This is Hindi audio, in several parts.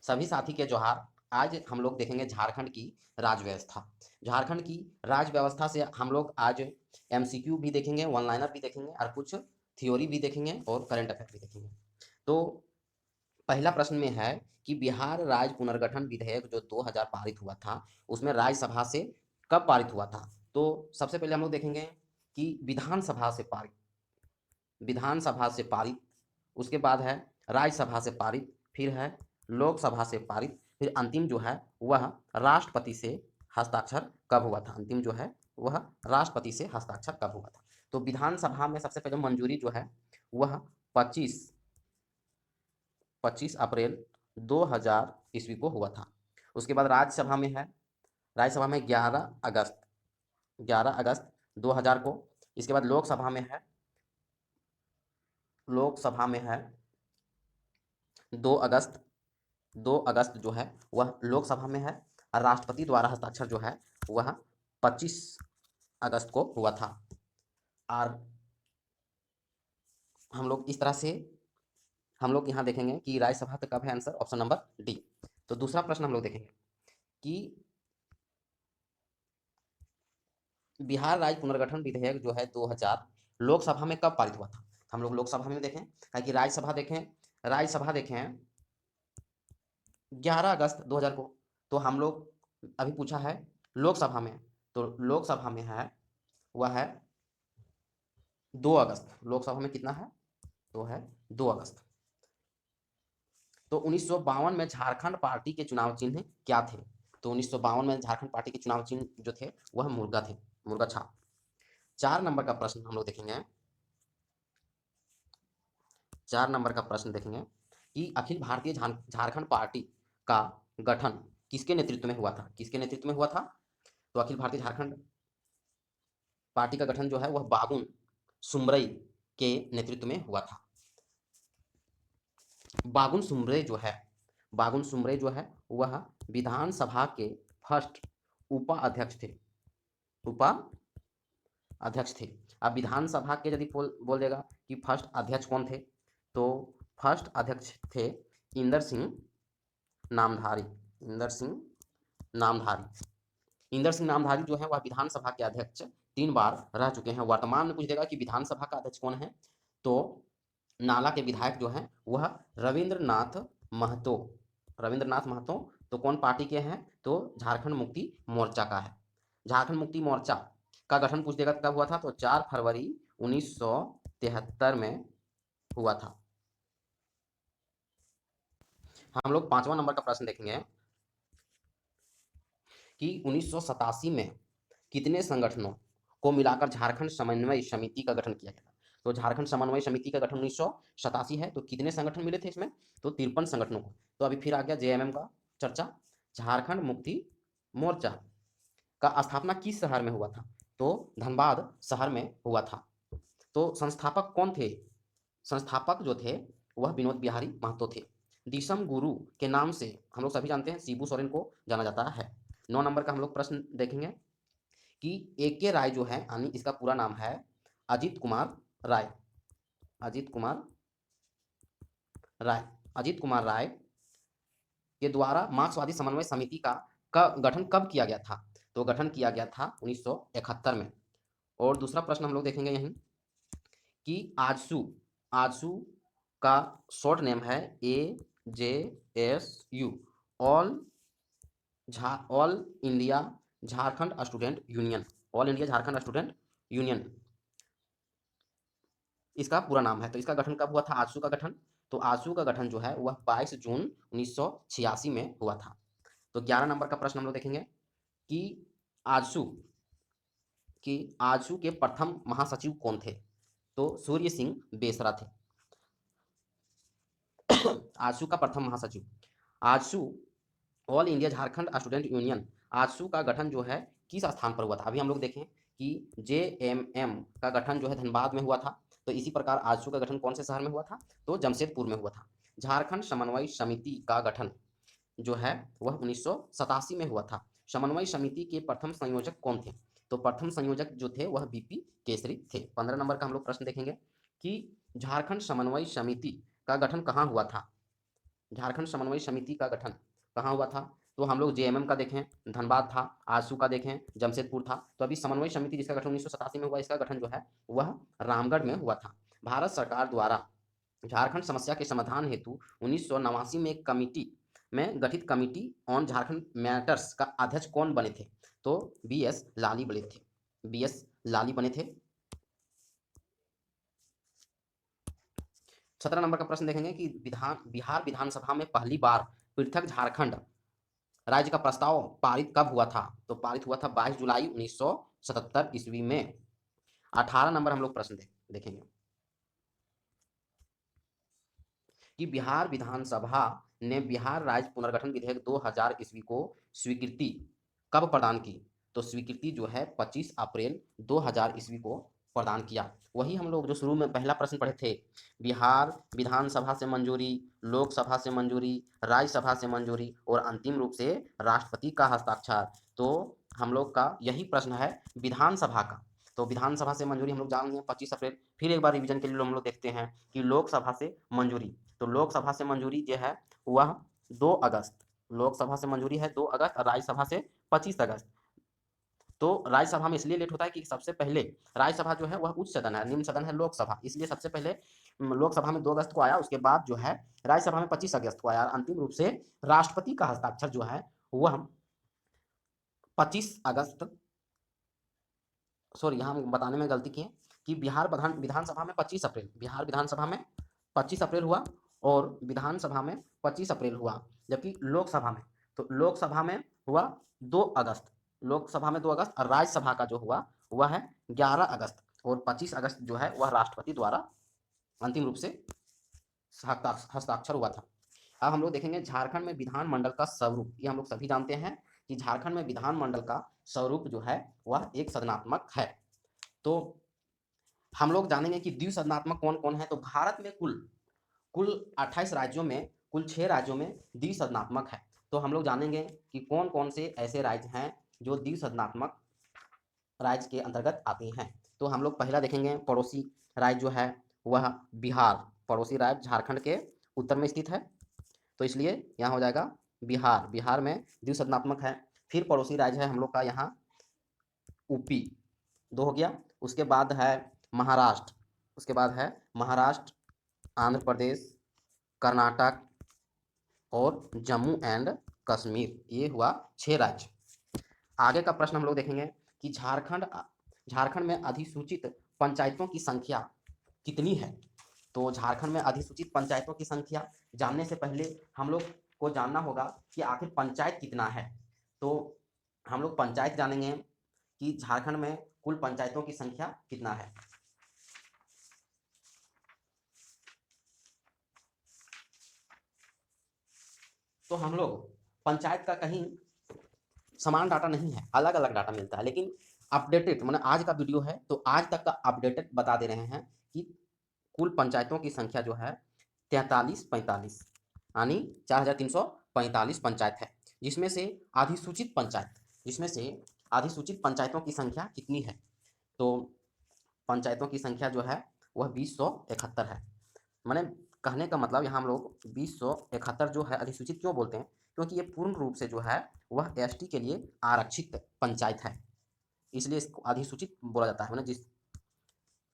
सभी साथी के जोहार। आज हम लोग देखेंगे झारखंड की राज्य व्यवस्था। झारखंड की राज्य व्यवस्था से हम लोग आज एमसीक्यू भी देखेंगे, वन लाइनर भी देखेंगे और कुछ थ्योरी भी देखेंगे और करंट अफेयर भी देखेंगे। तो पहला प्रश्न में है कि बिहार राज्य पुनर्गठन विधेयक जो 2000 पारित हुआ था, उसमें राज्यसभा से कब पारित हुआ था? तो सबसे पहले हम लोग देखेंगे कि विधानसभा से पारित, विधानसभा से पारित, उसके बाद है राज्यसभा से पारित, फिर है लोकसभा से पारित, फिर अंतिम जो है वह राष्ट्रपति से हस्ताक्षर कब हुआ था? अंतिम जो है वह राष्ट्रपति से हस्ताक्षर कब हुआ था? तो विधानसभा में सबसे पहले मंजूरी जो है वह 25 अप्रैल 2000 ईस्वी को हुआ था। उसके बाद राज्यसभा में है, राज्यसभा में 11 अगस्त 2000 को। इसके बाद लोकसभा में है, लोकसभा में है 2 अगस्त, 2 अगस्त जो है वह लोकसभा में है। और राष्ट्रपति द्वारा हस्ताक्षर जो है वह 25 अगस्त को हुआ था। और हम लोग इस तरह से हम लोग यहाँ देखेंगे कि राज्यसभा तक कब है आंसर, ऑप्शन नंबर डी। तो दूसरा प्रश्न हम लोग देखेंगे कि बिहार राज्य पुनर्गठन विधेयक जो है 2000 लोकसभा में कब पारित हुआ था? हम लोग लोकसभा में देखें, कि राज्यसभा देखें, राज्यसभा देखें 11 अगस्त 2000 को। तो हम लोग अभी पूछा है लोकसभा में, तो लोकसभा में है वह है 2 अगस्त। लोकसभा में कितना है? तो है 2 अगस्त। तो 1952 में झारखंड पार्टी के चुनाव चिन्ह क्या थे? तो 1952 में झारखंड पार्टी के चुनाव चिन्ह जो थे वह मुर्गा थे, मुर्गा छाप। 4 नंबर का प्रश्न हम लोग देखेंगे, 4 नंबर का प्रश्न देखेंगे कि अखिल भारतीय झारखंड पार्टी का गठन किसके नेतृत्व में हुआ था? किसके नेतृत्व में हुआ था? तो अखिल भारतीय झारखंड पार्टी का गठन जो है वह बाबुन सुमरई के नेतृत्व में हुआ था। बाबुन सुमरई जो है, बाबुन सुमरई जो है वह विधानसभा के फर्स्ट उपाध्यक्ष थे, उपाध्यक्ष थे। अब विधानसभा के यदि बोल देगा कि फर्स्ट अध्यक्ष कौन थे, तो फर्स्ट अध्यक्ष थे इंदर सिंह नामधारी। इंदर सिंह नामधारी, इंदर सिंह नामधारी जो है वह विधानसभा के अध्यक्ष 3 बार रह चुके हैं। वर्तमान में पूछ देगा कि विधानसभा का अध्यक्ष कौन है, तो नाला के विधायक जो हैं वह रविंद्रनाथ महतो, रविंद्रनाथ महतो। तो कौन पार्टी के हैं? तो झारखंड मुक्ति मोर्चा का है। झारखंड मुक्ति मोर्चा का गठन पूछ देगा कब हुआ था, तो 4 फरवरी 1973 में हुआ था। हम लोग 5वां नंबर का प्रश्न देखेंगे कि 1987 में कितने संगठनों को मिलाकर झारखंड समन्वय समिति का गठन किया गया था? तो झारखंड समन्वय समिति का गठन 1987 है, तो कितने संगठन मिले थे इसमें? तो 53 संगठनों को। तो अभी फिर आ गया जेएमएम का चर्चा। झारखंड मुक्ति मोर्चा का स्थापना किस शहर में हुआ था? तो धनबाद शहर में हुआ था। तो संस्थापक कौन थे? संस्थापक जो थे वह विनोद बिहारी महतो थे। दिसम गुरु के नाम से हम लोग सभी जानते हैं शिबू सोरेन को जाना जाता है। 9 नंबर का हम लोग प्रश्न देखेंगे कि ए.के. राय जो है, यानी इसका पूरा नाम है अजीत कुमार राय। अजीत कुमार राय, अजीत कुमार राय के द्वारा मार्क्सवादी समन्वय समिति का गठन कब किया गया था? तो गठन किया गया था 1971 में। और दूसरा प्रश्न हम लोग देखेंगे यहीं कि आजसू, आजसू का शॉर्ट नेम है AJSU, all India Jharkhand student union, all India Jharkhand student union इसका पूरा नाम है। तो इसका गठन कब हुआ था आजसू का गठन? तो आजसू का गठन जो है वह 22 जून 1986 में हुआ था। तो 11 नंबर का प्रश्न हम लोग देखेंगे कि आजसू आजसू के प्रथम महासचिव कौन थे? तो सूर्य सिंह बेसरा थे। आजसू का प्रथम महासचिव, AJSU all India Jharkhand student union, AJSU का गठन जो है किस स्थान पर हुआ था? अभी हम लोग देखें कि जेएमएम का गठन जो है धनबाद में हुआ था, तो इसी प्रकार आजसू का गठन कौन से शहर में हुआ था? तो जमशेदपुर में हुआ था। झारखंड समन्वय समिति का गठन जो है वह 1987 में हुआ था। समन्वय समिति के प्रथम संयोजक कौन थे? तो प्रथम संयोजक जो थे वह बीपी केसरी थे। 15 नंबर का हम लोग प्रश्न देखेंगे कि झारखंड समन्वय समिति का गठन कहाँ हुआ था? झारखंड समन्वय समिति का गठन कहाँ हुआ था? तो हम लोग जेएमएम का देखें, धनबाद था, आजसू का देखें, जमशेदपुर था। तो अभी समन्वय समिति जिसका गठन 1987 में हुआ, इसका गठन जो है वह रामगढ़ में हुआ था। भारत सरकार द्वारा झारखंड समस्या के समाधान हेतु 1989 में एक कमिटी में गठित कमिटी ऑन झारखंड मैटर्स का अध्यक्ष कौन बने थे? तो बीएस लाली बने थे, बीएस लाली बने थे। 17 नंबर का प्रश्न देखेंगे कि बिहार विधानसभा में पहली बार पृथक झारखंड राज्य का प्रस्ताव पारित कब हुआ था? तो पारित हुआ था 22 जुलाई 1977 ईस्वी में। 18 नंबर हम लोग प्रश्न देखेंगे कि बिहार विधानसभा ने बिहार राज्य पुनर्गठन विधेयक 2000 ईस्वी को स्वीकृति कब प्रदान की? तो स्वीकृति जो है 25 अप्रैल 2000 ईस्वी को प्रदान किया। वही हम लोग जो शुरू में पहला प्रश्न पढ़े थे, बिहार विधानसभा से मंजूरी, लोकसभा से मंजूरी, राज्यसभा से मंजूरी और अंतिम रूप से राष्ट्रपति का हस्ताक्षर। तो हम लोग का यही प्रश्न है विधानसभा का। तो विधानसभा से मंजूरी हम लोग जान गए 25 अप्रैल। फिर एक बार रिवीजन के लिए हम लोग देखते हैं कि लोकसभा से मंजूरी, तो लोकसभा से मंजूरी जो है वह 2 अगस्त, लोकसभा से मंजूरी है 2 अगस्त और राज्यसभा से 25 अगस्त। तो राज्यसभा में इसलिए लेट होता है कि सबसे पहले राज्यसभा जो है वह उच्च सदन है, निम्न सदन है लोकसभा, इसलिए सबसे पहले लोकसभा में 2 अगस्त को आया, उसके बाद जो है राज्यसभा में 25 अगस्त को आया। अंतिम रूप से राष्ट्रपति का हस्ताक्षर जो है वह 25 अगस्त, सॉरी यहाँ हम बताने में गलती की है कि बिहार विधानसभा में 25 अप्रैल, बिहार विधानसभा में 25 अप्रैल हुआ और विधानसभा में 25 अप्रैल हुआ, जबकि लोकसभा में, तो लोकसभा में हुआ 2 अगस्त, लोकसभा में 2 अगस्त और राज्यसभा का जो हुआ वह है 11 अगस्त और 25 अगस्त जो है वह राष्ट्रपति द्वारा अंतिम रूप से हस्ताक्षर हुआ था। अब हम लोग देखेंगे झारखंड में विधानमंडल का स्वरूप। ये हम लोग सभी जानते हैं कि झारखंड में विधानमंडल का स्वरूप जो है वह एक सदनात्मक है। तो हम लोग जानेंगे कि द्विसदनात्मक कौन कौन है। तो भारत में कुल कुल 28 राज्यों में कुल 6 राज्यों में द्विसदनात्मक है। तो हम लोग जानेंगे कि कौन कौन से ऐसे राज्य हैं जो द्विसदनात्मक राज्य के अंतर्गत आते हैं। तो हम लोग पहला देखेंगे पड़ोसी राज्य जो है वह बिहार, पड़ोसी राज्य झारखंड के उत्तर में स्थित है, तो इसलिए यहाँ हो जाएगा बिहार, बिहार में द्विसदनात्मक है। फिर पड़ोसी राज्य है हम लोग का यहाँ यूपी, 2 हो गया। उसके बाद है महाराष्ट्र, उसके बाद है महाराष्ट्र, आंध्र प्रदेश, कर्नाटक और जम्मू एंड कश्मीर, ये हुआ 6 राज्य। आगे का प्रश्न हम लोग देखेंगे कि झारखंड में अधिसूचित पंचायतों की संख्या कितनी है। तो झारखंड में अधिसूचित पंचायतों की संख्या जानने से पहले हम लोग को जानना होगा कि आखिर पंचायत कितना है। तो हम लोग पंचायत जानेंगे कि झारखंड में कुल पंचायतों की संख्या कितना है। तो हम लोग पंचायत का कहीं समान डाटा नहीं है, अलग अलग डाटा मिलता है, लेकिन अपडेटेड मैंने आज का वीडियो है तो आज तक का अपडेटेड बता दे रहे हैं कि कुल पंचायतों की संख्या जो है 4345 यानी 4345 पंचायत है, जिसमें से अधिसूचित पंचायतों की संख्या कितनी है। तो पंचायतों की संख्या जो है वह 2071 है। मैंने कहने का मतलब यहाँ हम लोग 2071 जो है अधिसूचित क्यों बोलते हैं, क्योंकि ये पूर्ण रूप से जो है वह एसटी के लिए आरक्षित पंचायत है, इसलिए इसको अधिसूचित बोला जाता है ना जिस।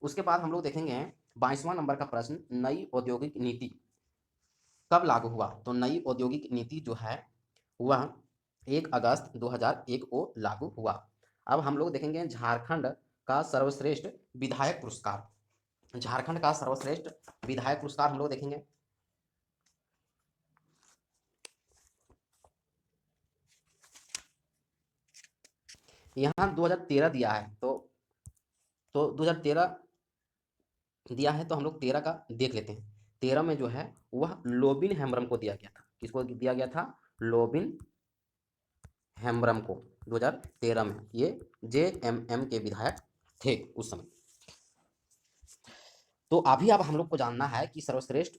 उसके बाद हम लोग देखेंगे 22वां नंबर का प्रश्न, नई औद्योगिक नीति कब लागू हुआ। तो नई औद्योगिक नीति जो है वह 1 अगस्त 2001 को लागू हुआ। अब हम लोग देखेंगे झारखंड का सर्वश्रेष्ठ विधायक पुरस्कार, झारखंड का सर्वश्रेष्ठ विधायक पुरस्कार हम लोग देखेंगे। यहाँ 2013 दिया है, तो 2013 दिया है, तो हम लोग 13 का देख लेते हैं। 13 में जो है वह लोबिन हेम्ब्रम को दिया गया था। किसको दिया गया था? लोबिन हेम्ब्रम को 2013 में। ये जेएमएम के विधायक थे उस समय। तो अभी अब हम लोग को जानना है कि सर्वश्रेष्ठ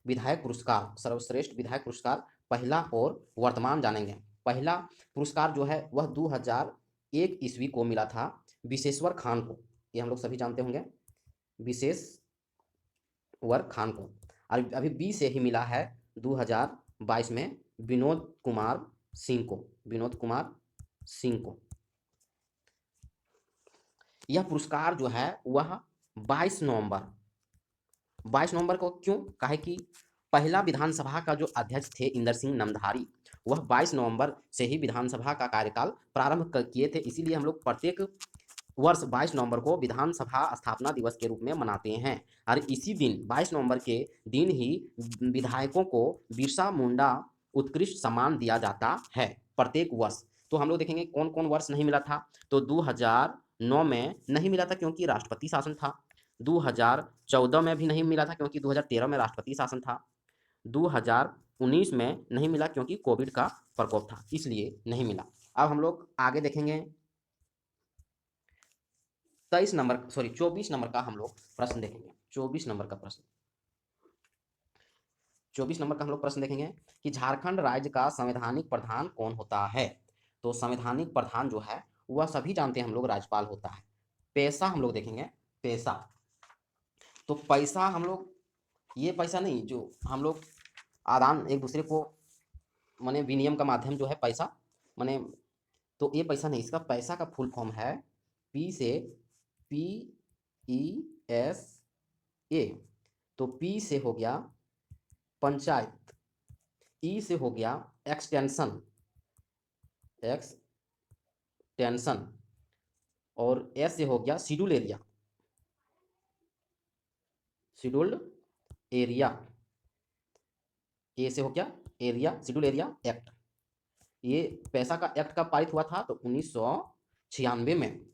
विधायक पुरस्कार पहला और वर्तमान जानेंगे। पहला पुरस्कार जो है वह 2001 ईस्वी को मिला था विशेश्वर खान को, ये हम लोग सभी जानते होंगे, विशेश्वर खान को। और अभी बी से ही मिला है 2022 में विनोद कुमार सिंह को, विनोद कुमार सिंह को यह पुरस्कार जो है वह 22 नवंबर 22 नवंबर को क्यों कहे कि पहला विधानसभा का जो अध्यक्ष थे इंदर सिंह नमधारी, वह 22 नवंबर से ही विधानसभा का कार्यकाल प्रारंभ किए थे। इसीलिए हम लोग प्रत्येक वर्ष 22 नवंबर को विधानसभा स्थापना दिवस के रूप में मनाते हैं। और इसी दिन 22 नवंबर के दिन ही विधायकों को बिरसा मुंडा उत्कृष्ट सम्मान दिया जाता है प्रत्येक वर्ष। तो हम लोग देखेंगे कौन कौन वर्ष नहीं मिला था। तो 2009 में नहीं मिला था क्योंकि राष्ट्रपति शासन था। 2014 में भी नहीं मिला था क्योंकि 2013 में राष्ट्रपति शासन था। 2019 में नहीं मिला क्योंकि कोविड का प्रकोप था, इसलिए नहीं मिला। अब हम लोग आगे देखेंगे 24 नंबर का हम लोग प्रश्न देखेंगे। 24 नंबर का प्रश्न 24 नंबर का हम लोग प्रश्न देखेंगे कि झारखंड राज्य का संवैधानिक प्रधान कौन होता है। तो संवैधानिक प्रधान जो है वह सभी जानते हैं हम लोग, राज्यपाल होता है। पैसा हम लोग देखेंगे, पैसा। तो पैसा हम लोग, ये पैसा नहीं जो हम लोग आदान एक दूसरे को माने विनिमय का माध्यम जो है पैसा माने, तो ये पैसा नहीं, इसका पैसा का फुल फॉर्म है पी से PESA। तो पी से हो गया पंचायत, ई से हो गया एक्सटेंशन और एस से हो गया शेड्यूल एरिया, ए से हो गया एरिया, शेड्यूल एरिया एक्ट। ये पैसा का एक्ट कब पारित हुआ था? तो 1996 में।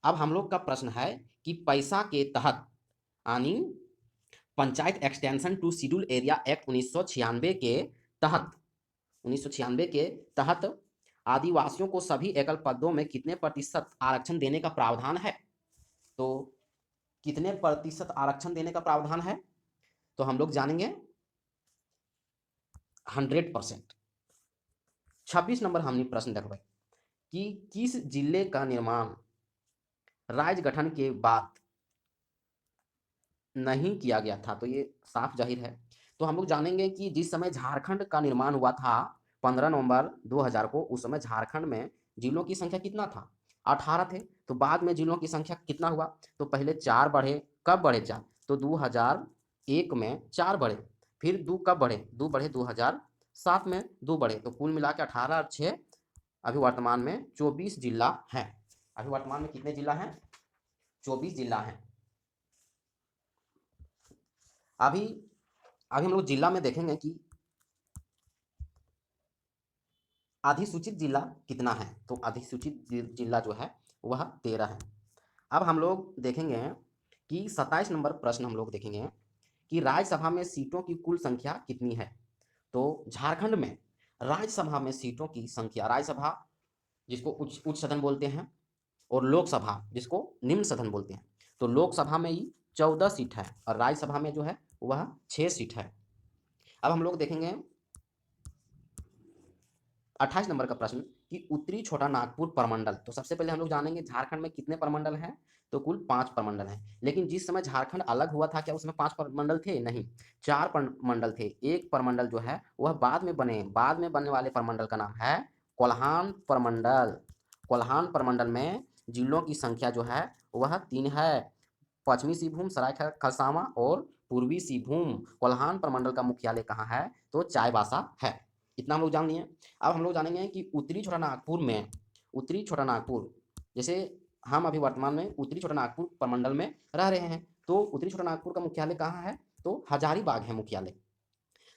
अब हम लोग का प्रश्न है कि पैसा के तहत यानी Panchayat extension to schedule area act 1996 के तहत आदिवासियों को सभी एकल पदों में कितने प्रतिशत आरक्षण देने का प्रावधान है? तो कितने प्रतिशत आरक्षण देने का प्रावधान है? तो हम लोग जानेंगे 100%। 26 नंबर हमने प्रश्न देखा कि किस जिले का निर्माण राज्य गठन के बाद नहीं किया गया था? तो ये साफ जाहिर है। तो हम लोग जानेंगे कि जिस समय झारखंड का निर्माण हुआ था 15 नवंबर 2000 को, उस समय झारखंड में जिलों की संख्या कितना था? 18 थे। तो बाद में जिलों की संख्या कितना हुआ? तो पहले 4 बढ़े। कब बढ़े 4? तो 2001 में 4 बढ़े। फिर 2 कब बढ़े? 2 बढ़े 2007 में 2 बढ़े। तो कुल मिला के 18 और 6 अभी वर्तमान में 24 जिला हैं। अभी वर्तमान में कितने जिला हैं? 24 जिला हैं। अभी हम लोग जिला में देखेंगे कि अधिसूचित जिला कितना है। तो अधिसूचित जिला जो है वह 13 है। अब हम लोग देखेंगे कि 27 नंबर प्रश्न हम लोग देखेंगे कि राज्यसभा में सीटों की कुल संख्या कितनी है। तो झारखंड में राज्यसभा में सीटों की संख्या, राज्यसभा जिसको उच्च सदन बोलते हैं और लोकसभा जिसको निम्न सदन बोलते हैं, तो लोकसभा में ही 14 सीट है और राज्यसभा में जो है वह 6 सीट है। अब हम लोग देखेंगे 28 नंबर का प्रश्न कि उत्तरी छोटा नागपुर प्रमंडल। तो सबसे पहले हम लोग जानेंगे झारखंड में कितने प्रमंडल हैं। तो कुल 5 प्रमंडल हैं। लेकिन जिस समय झारखंड अलग हुआ था क्या उसमें 5 प्रमंडल थे? नहीं, 4 प्रमंडल थे। एक प्रमंडल जो है वह बाद में बनने वाले प्रमंडल का नाम है कोल्हान प्रमंडल। कोल्हान प्रमंडल में जिलों की संख्या जो है वह 3 है, पश्चिमी सिंहभूम, सरायकेला खरसावां और पूर्वी सिंहभूम। कोल्हान प्रमंडल का मुख्यालय कहाँ है? तो चाईबासा है। इतना हम लोग जान लिए। अब हम लोग जानेंगे कि उत्तरी छोटा नागपुर, जैसे हम अभी वर्तमान में उत्तरी छोटा नागपुर प्रमंडल में रह रहे हैं, तो उत्तरी छोटा नागपुर का मुख्यालय कहाँ है? तो हजारीबाग है मुख्यालय।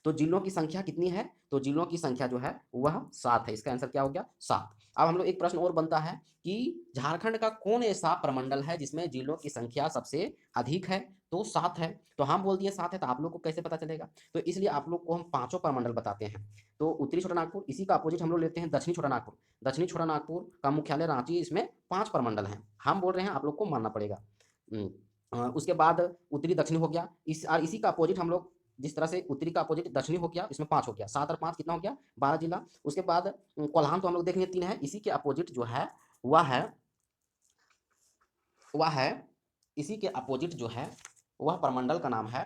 तो जिलों की संख्या कितनी है? तो जिलों की संख्या जो है वह 7 है। इसका आंसर क्या हो गया? 7। अब हम लोग एक प्रश्न और बनता है कि झारखंड का कौन ऐसा प्रमंडल है जिसमें जिलों की संख्या सबसे अधिक है? तो 7 है। तो हम बोल दिए 7 है, तो आप लोग को कैसे पता चलेगा? तो इसलिए आप लोग को हम पांचों प्रमंडल बताते हैं। तो उत्तरी छोटा नागपुर, इसी का अपोजिट हम लोग लेते हैं दक्षिणी छोटा नागपुर। दक्षिणी छोटा नागपुर का मुख्यालय रांची, इसमें 5 प्रमंडल हैं। हम बोल रहे हैं, आप लोग को मानना पड़ेगा। उसके बाद उत्तरी दक्षिणी हो गया। इसी का अपोजिट हम लोग, जिस तरह से उत्तरी का अपोजिट दक्षिणी हो गया, इसमें 5 हो गया। 7 और 5 कितना हो गया? 12 जिला। उसके बाद कोल्हान तो हम लोग देख लिए 3 है। इसी के अपोजिट जो है वह है इसी के अपोजिट जो है वह प्रमंडल का नाम है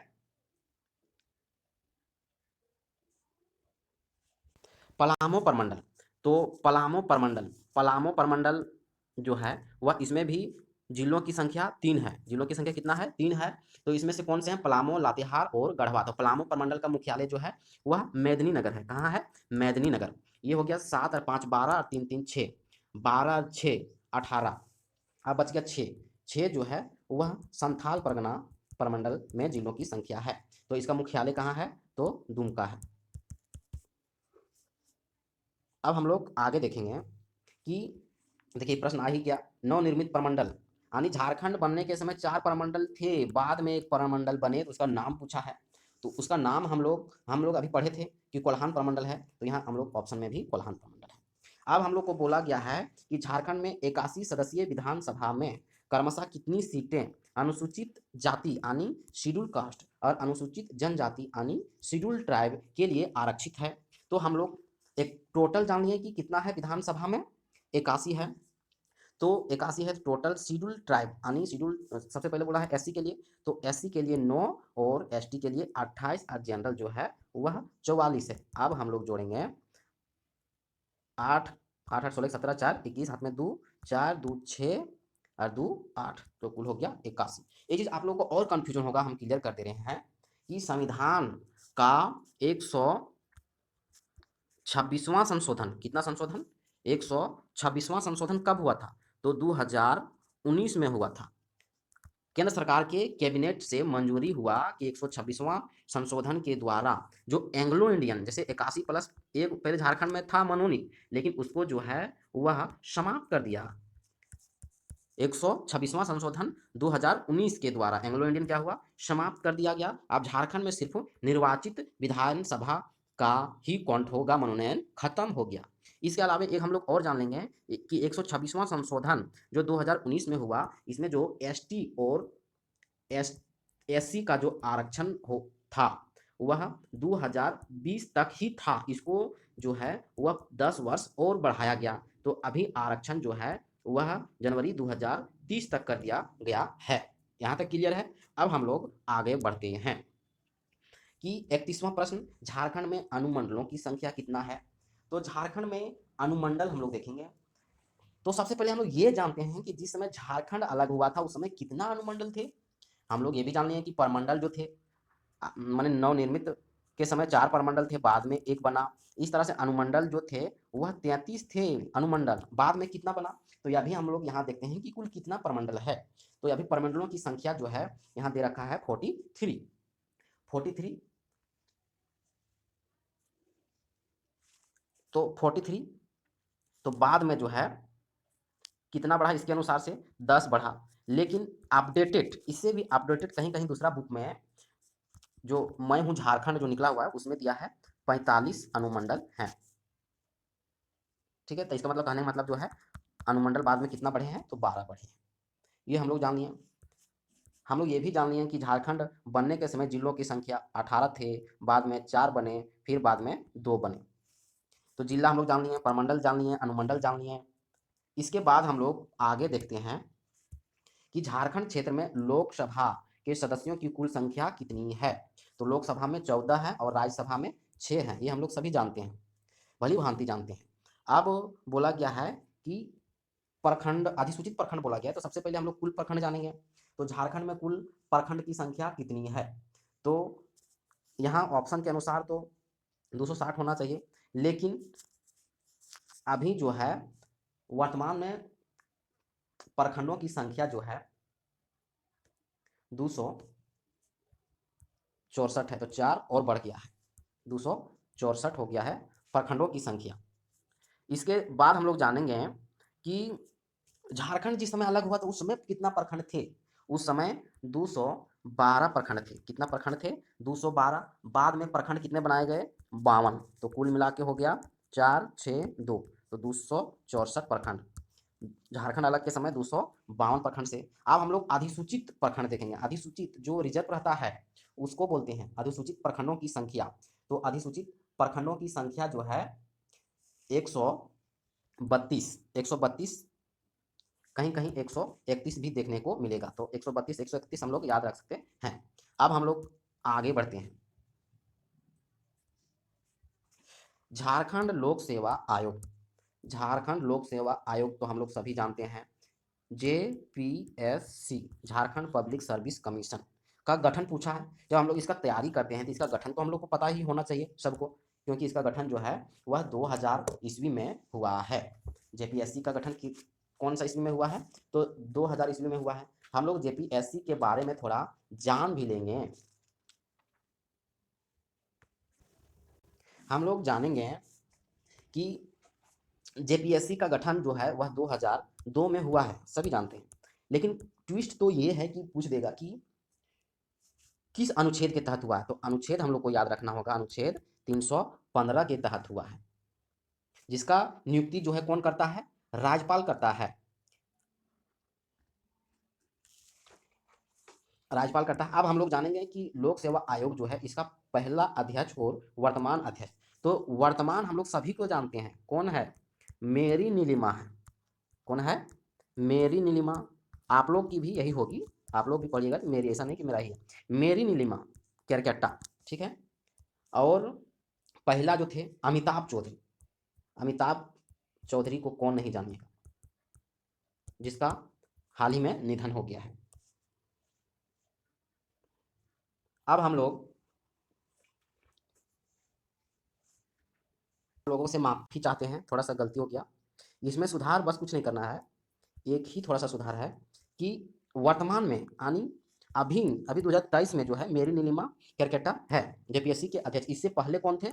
पलामू प्रमंडल, तो पलामू प्रमंडल जो है वह, इसमें भी जिलों की संख्या 3 है। जिलों की संख्या कितना है? 3 है। तो इसमें से कौन से हैं? पलामू, लातेहार और गढ़वा। तो पलामू प्रमंडल का मुख्यालय जो है वह मेदिनीनगर है। कहाँ है? मेदिनीनगर। ये हो गया 7 और 5 12 और 3 3 6, 12 6 18। अब बच गया 6। 6 जो है वह संथाल परगना प्रमंडल में जिलों की संख्या है। तो इसका मुख्यालय कहाँ है? तो दुमका है। अब हम लोग आगे देखेंगे कि देखिए प्रश्न आ ही गया, नवनिर्मित प्रमंडल, यानी झारखंड बनने के समय 4 प्रमंडल थे, बाद में एक प्रमंडल बने तो उसका नाम पूछा है। तो उसका नाम हम लोग अभी पढ़े थे कि कोल्हान प्रमंडल है, तो यहाँ हम लोग ऑप्शन में भी कोल्हान प्रमंडल है। अब हम लोग को बोला गया है कि झारखंड में 81 सदस्यीय विधानसभा में क्रमशः कितनी सीटें अनुसूचित जाति यानी शेड्यूल कास्ट और अनुसूचित जनजाति यानी शेड्यूल ट्राइब के लिए आरक्षित है। तो हम लोग एक टोटल जान लिए कि कितना है विधानसभा में, 81 है। तो 81 है टोटल शेड्यूल ट्राइब यानी शेड्यूल, सबसे पहले बोला है एससी के लिए, तो एससी के लिए 9 और एसटी के लिए 28 और जनरल जो है वह 44 है। अब हम लोग जोड़ेंगे 8 8 8 16 17 4 21, हाथ में 2 4 2 6 और 2 8, तो कुल हो गया 81। ये चीज आप लोगों को और कंफ्यूजन होगा, हम क्लियर कर दे रहे हैं कि संविधान का 126वां संशोधन, कितना संशोधन? 126वां संशोधन कब हुआ था? तो 2019 में हुआ था। केंद्र सरकार के कैबिनेट से मंजूरी हुआ कि 126वां संशोधन के द्वारा जो एंग्लो इंडियन, जैसे 81 प्लस एक पहले झारखंड में था मनोनी, लेकिन उसको जो है वह समाप्त कर दिया। 126वां संशोधन 2019 के द्वारा एंग्लो इंडियन क्या हुआ? समाप्त कर दिया गया। अब झारखंड में सिर्फ निर्वाचित विधानसभा का ही काउंट होगा, मनोनयन खत्म हो गया। इसके अलावा एक हम लोग और जान लेंगे कि 126वां संशोधन जो 2019 में हुआ, इसमें जो एसटी और एससी का जो आरक्षण हो था वह 2020 तक ही था। इसको जो है वह 10 वर्ष और बढ़ाया गया, तो अभी आरक्षण जो है वह जनवरी 2030 तक कर दिया गया है। यहाँ तक क्लियर है। अब हम लोग आगे बढ़ते हैं कि 31वां प्रश्न, झारखंड में अनुमंडलों की संख्या कितना है? तो झारखंड में अनुमंडल हम लोग देखेंगे, तो सबसे पहले हम लोग ये जानते हैं कि जिस समय झारखंड अलग हुआ था उस समय कितना अनुमंडल थे। हम लोग ये भी जान लिए कि प्रमंडल जो थे, माने नवनिर्मित के समय 4 प्रमंडल थे, बाद में एक बना। इस तरह से अनुमंडल जो थे वह 33 थे अनुमंडल, बाद में कितना बना? तो यह भी हम लोग यहाँ देखते हैं कि कुल कितना प्रमंडल है। तो अभी प्रमंडलों की संख्या जो है यहाँ दे रखा है 43। 43, तो 43, तो बाद में जो है कितना बढ़ा? इसके अनुसार से 10 बढ़ा, लेकिन अपडेटेड, इससे भी अपडेटेड कहीं कहीं दूसरा बुक में जो मैं हूं झारखंड जो निकला हुआ है उसमें दिया है 45 अनुमंडल हैं। ठीक है, तो इसका मतलब कहने का मतलब जो है अनुमंडल बाद में कितना बढ़े हैं? तो 12 बढ़े हैं। ये हम लोग जान लिए। हम लोग ये भी जान लिए कि झारखंड बनने के समय जिलों की संख्या 18 थे, बाद में 4 बने, फिर बाद में 2 बने। तो जिला हम लोग जान लिए, प्रमंडल जान लिए, अनुमंडल जान लिए। इसके बाद हम लोग आगे देखते हैं कि झारखंड क्षेत्र में लोकसभा के सदस्यों की कुल संख्या कितनी है? तो लोकसभा में 14 है और राज्यसभा में 6 है, ये हम लोग सभी जानते हैं, भली भांति जानते हैं। अब बोला गया है कि प्रखंड, अधिसूचित प्रखंड बोला गया है, तो सबसे पहले हम लोग कुल प्रखंड जानेंगे। तो झारखंड में कुल प्रखंड की संख्या कितनी है? तो यहाँ ऑप्शन के अनुसार तो 260 होना चाहिए, लेकिन अभी जो है वर्तमान में प्रखंडों की संख्या जो है 264 है, तो 4 और बढ़ गया है, 264 हो गया है प्रखंडों की संख्या। इसके बाद हम लोग जानेंगे कि झारखंड जिस समय अलग हुआ तो उस समय कितना प्रखंड थे? उस समय 212 प्रखंड थे। कितना प्रखंड थे? 212। बाद में प्रखंड कितने बनाए गए? 52। तो कुल मिला के हो गया 4 6 2, तो 264 प्रखंड। झारखंड अलग के समय 252 प्रखंड से। अब हम लोग अधिसूचित प्रखंड देखेंगे। अधिसूचित जो रिजर्व रहता है उसको बोलते हैं अधिसूचित प्रखंडों की संख्या। तो अधिसूचित प्रखंडों की संख्या जो है 132, 132, कहीं कहीं 131 भी देखने को मिलेगा। तो 132 131 हम लोग याद रख सकते हैं। अब हम लोग आगे बढ़ते हैं। झारखंड लोक सेवा आयोग, झारखंड लोक सेवा आयोग तो हम लोग सभी जानते हैं, JPSC, Jharkhand public service commission का गठन पूछा है। जब हम लोग इसका तैयारी करते हैं तो इसका गठन तो हम लोग को पता ही होना चाहिए सबको, क्योंकि इसका गठन जो है वह 2000 ईस्वी में हुआ है। जेपीएससी का गठन कौन सा ईस्वी में हुआ है? तो 2000 ईस्वी में हुआ है। हम लोग जेपीएससी के बारे में थोड़ा जान भी लेंगे। हम लोग जानेंगे कि जेपीएससी का गठन जो है वह 2002 में हुआ है, सभी जानते हैं। लेकिन ट्विस्ट तो ये है कि पूछ देगा कि किस अनुच्छेद के तहत हुआ है। तो अनुच्छेद हम लोग को याद रखना होगा, अनुच्छेद 315 के तहत हुआ है, जिसका नियुक्ति जो है कौन करता है? राज्यपाल करता है। राज्यपाल करता है। अब हम लोग जानेंगे कि लोक सेवा आयोग जो है इसका पहला अध्यक्ष और वर्तमान अध्यक्ष, तो वर्तमान हम लोग सभी को जानते हैं, कौन है? मेरी नीलिमा है। कौन है? मेरी नीलिमा। आप लोग की भी यही होगी, आप लोग भी पढ़िएगा, मेरी ऐसा नहीं कि मेरा ही है, मेरी नीलिमा केरकेट्टा, ठीक है। और पहला जो थे अमिताभ चौधरी, अमिताभ चौधरी को कौन नहीं जानेगा, जिसका हाल ही में निधन हो गया है। अब हम लोगों से माफ़ी चाहते हैं, थोड़ा सा गलती हो गया, इसमें सुधार बस कुछ नहीं करना है, एक ही थोड़ा सा सुधार है कि वर्तमान में यानी अभी अभी 2023 में जो है मेरी नीलिमा केरकेट्टा है जेपीएससी के अध्यक्ष। इससे पहले कौन थे?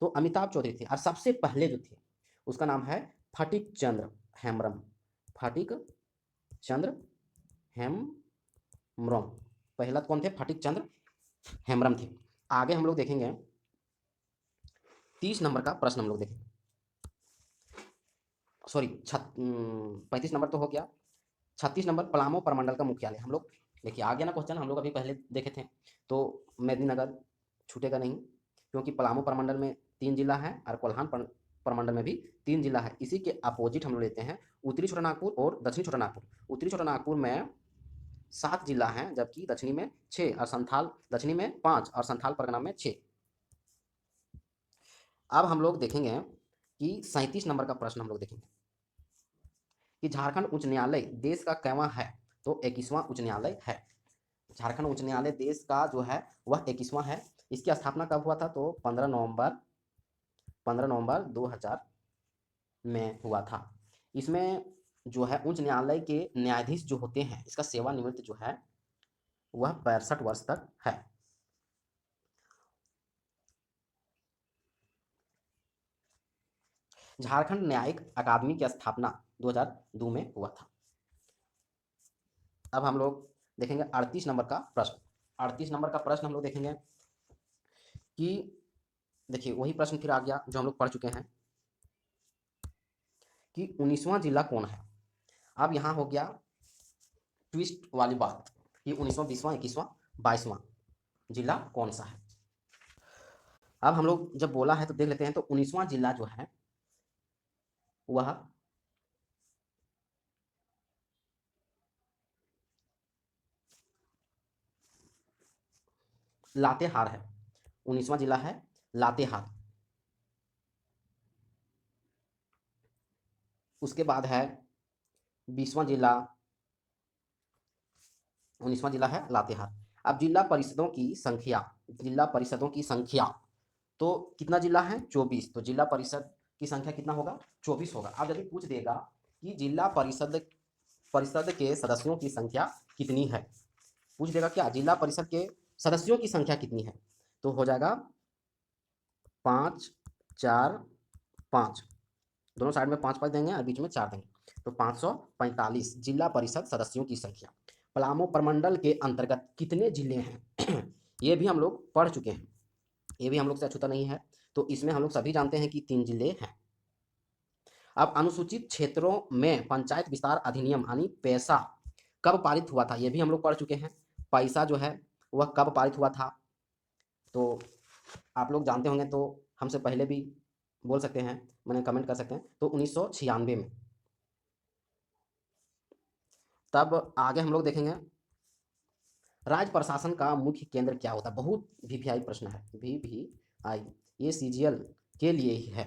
तो अमिताभ चौधरी थे। और सबसे पहले जो थे उसका नाम है फटिक चंद्र हेम्ब्रम, फटिक चंद्र हेम्ब्रम। पहला कौन थे? फटिक चंद्र हेम्ब्रम थे। आगे हम लोग देखेंगे 30 नंबर का प्रश्न हम लोग देखेंगे, सॉरी 35 नंबर तो हो गया, 36 नंबर पलामू प्रमंडल का मुख्यालय। हम लोग देखिए आ गया ना क्वेश्चन, हम लोग अभी पहले देखे थे, तो मेदिनीनगर छूटेगा नहीं, क्योंकि पलामू प्रमंडल में 3 जिला है और कोल्हान प्रमंडल में भी 3 जिला है। इसी के अपोजिट हम लोग लेते हैं उत्तरी छोटानागपुर और दक्षिणी छोटानागपुर। उत्तरी छोटानागपुर में 7 जिला हैं, जबकि दक्षिणी में 6 और संथाल, दक्षिणी में 5 और संथाल परगना में 6। अब हम लोग देखेंगे कि 37 नंबर का प्रश्न हम लोग देखेंगे कि झारखंड उच्च न्यायालय देश का कैवां है? तो 21वां उच्च न्यायालय है। झारखंड उच्च न्यायालय देश का जो है वह 21वां है। इसकी स्थापना कब हुआ था? तो 15 नवंबर 2000 में हुआ था। इसमें जो है उच्च न्यायालय के न्यायाधीश जो होते हैं, इसका सेवानिवृत्त जो है वह 65 वर्ष तक है। झारखंड न्यायिक अकादमी की स्थापना 2002 में हुआ था। अब हम लोग देखेंगे 38 नंबर का प्रश्न। 38 नंबर का प्रश्न हम लोग देखेंगे कि देखिए वही प्रश्न फिर आ गया जो हम लोग पढ़ चुके हैं कि 19वां जिला कौन है। अब यहाँ हो गया ट्विस्ट वाली बात कि 19वां, 20वां, 21वां, 22वां जिला कौन सा है। अब हम लोग जब बोला है तो देख लेते हैं, तो 19वां जिला जो है वह लातेहार है। 19वां जिला है लातेहार। उसके बाद है 20वां जिला, 19वां जिला है लातेहार। अब जिला परिषदों की संख्या, जिला परिषदों की संख्या, तो कितना जिला है? 24। तो जिला परिषद की संख्या कितना होगा? 24 होगा। अब यदि पूछ देगा कि जिला परिषद परिषद के सदस्यों की संख्या कितनी है, पूछ देगा क्या जिला परिषद के सदस्यों की संख्या कितनी है, तो हो जाएगा 5 4 5, दोनों साइड में 5 5 देंगे और बीच में 4 देंगे, तो 545 जिला परिषद सदस्यों की संख्या। पलामू प्रमंडल के अंतर्गत कितने जिले हैं ये भी हम लोग पढ़ चुके हैं, ये भी हम लोग से अछूता नहीं है। तो इसमें हम लोग सभी जानते हैं कि 3 जिले हैं। अब अनुसूचित क्षेत्रों में पंचायत विस्तार अधिनियम यानी पैसा कब पारित हुआ था, ये भी हम लोग पढ़ चुके हैं। पैसा जो है वह कब पारित हुआ था, तो आप लोग जानते होंगे, तो हमसे पहले भी बोल सकते हैं, मैंने कमेंट कर सकते हैं, तो 1996 में। तब आगे हम लोग देखेंगे राज्य प्रशासन का मुख्य केंद्र क्या होता है। बहुत वीवीआई प्रश्न है, वीवीआई, ये सीजीएल के लिए ही है।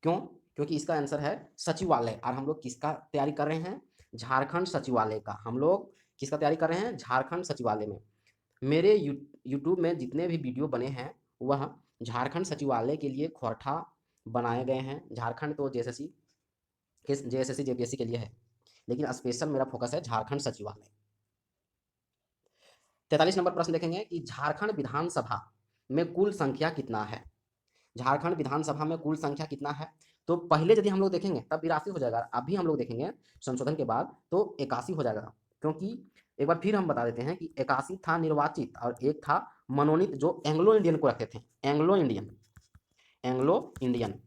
क्यों? क्योंकि इसका आंसर है सचिवालय। और हम लोग किसका तैयारी कर रहे हैं? झारखंड सचिवालय का। हम लोग किसका तैयारी कर रहे हैं? झारखंड सचिवालय में। मेरे यूट्यूब में जितने भी वीडियो बने हैं वह झारखंड सचिवालय के लिए खोरठा बनाए गए हैं। झारखंड तो जेएसएससी के जेएसएससी जेपीएससी के लिए है, लेकिन स्पेशल मेरा फोकस है झारखंड सचिवालय। 43 नंबर प्रश्न देखेंगे कि झारखंड विधानसभा में कुल संख्या कितना है? झारखंड विधानसभा में कुल संख्या कितना है? तो पहले यदि हम लोग देखेंगे तब 82 हो जाएगा। अभी हम लोग देखेंगे संशोधन के बाद तो 81 हो जाएगा। क्योंकि एक बार फिर हम बता देते हैं कि 81 था निर्वाचित और एक था मनोनीत, जो एंग्लो इंडियन को रखते थे। एंग्लो इंडियन, एंग्लो इंडियन